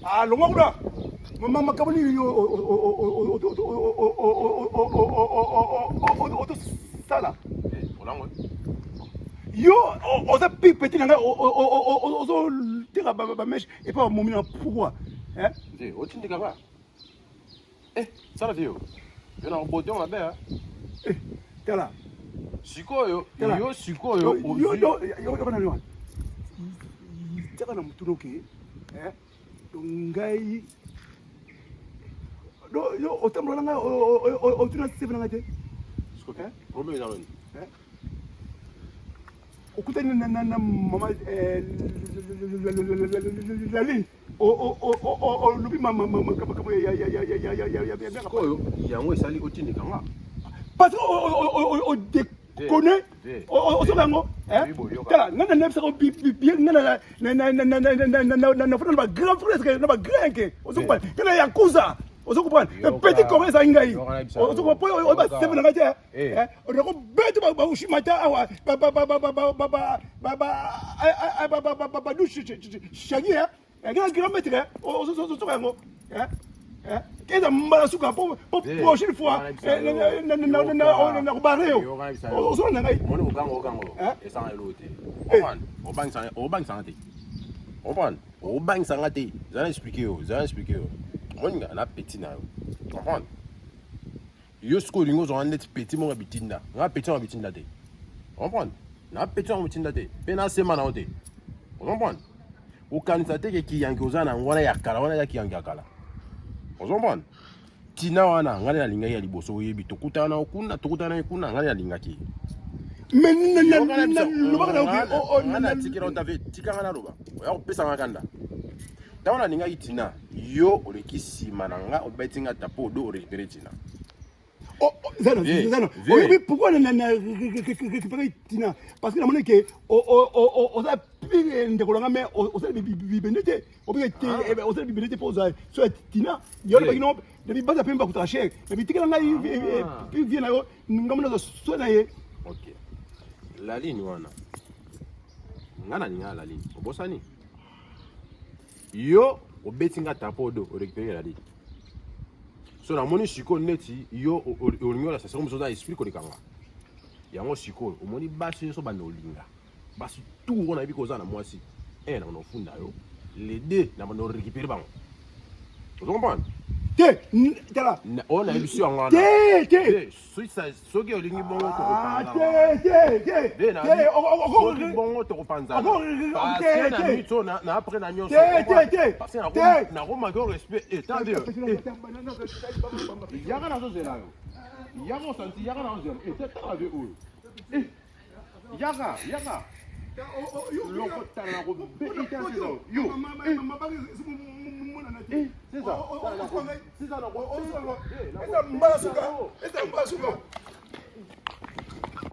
Ah, longa mama kabuli sala. Yo, oza petit nanga ozo tira ba mèche et pas momina pourquoi? Hein? Zé, otindi kaba. Ça la vie. Yo na boton la ba. Tala. Sikoyo, yo yo bana lwa. Tala na mutunoki. Ngai yo otambola nga otuna sebe nga te. Sikoyo. Problème na loni. Okutani na mama la ligne o lubi mama kaba ya Sikoyo, yango esali otindi kanga. Parce que o déconne o sobango kala ngana nepsa ko bien ngana na fona ba grand frère na ba grand ke o so pas kala ya kuza o so comprendre petit corps ça ngai o so comprendre o ba sebe na ngate o ko beto ba ushimata awa ba douche chagi ngana grand maître o so bango qu'est-ce que malasuka pour prochaine fois na kubareo ozo na ngai moni ugango esanga elote obang sangate obang sangate zana expliquer moni na petit na yo comprendre yo sko lingo zo net petit mo bitinda nga petit mo bitinda te comprendre na petit mo bitinda te pe na sema na ote comprendre ukanisa te ke kiyangi ozana ngwana ya kala wana ya kiyangi akala ozomban tina wana ngale na linga ya liboso yebi tokutana okuna ngale na linga ki na tikira otave tikanga na loba oya kopesa ngakanda tawana linga itina yo olekisi mananga obetinga tapo do récupérer tina Zano. Oui, pourquoi récupérer Tina? Parce que la monnaie que on a pris des colons mais on s'est bibénété. On s'est bibénété pour ça. Soit Tina, il y a le nom de base à peine pas coûter cher. Mais tu quand il vient là, nous avons le soin d'ailleurs. OK. La ligne wana. Ngana ninga la ligne. Obosani. Yo obetinga tapo do récupérer la ligne. So na moni siko neti yo olingo la sasa muso za explique olikanga yango siko omoni basi so bana olinga basi tout on a biko za na mwasi na on funda yo les deux na on récupérer bango tu comprends tala on a émission en soki olingi bongo to bongo to panza parce na mito na après na nyonso parce na Roma go respect attendez yaka na zo zela yo yaka santi yaka na zo c'est ça avec eux yaka loko tala ko be itazo yo c'est ça Esa mbasuka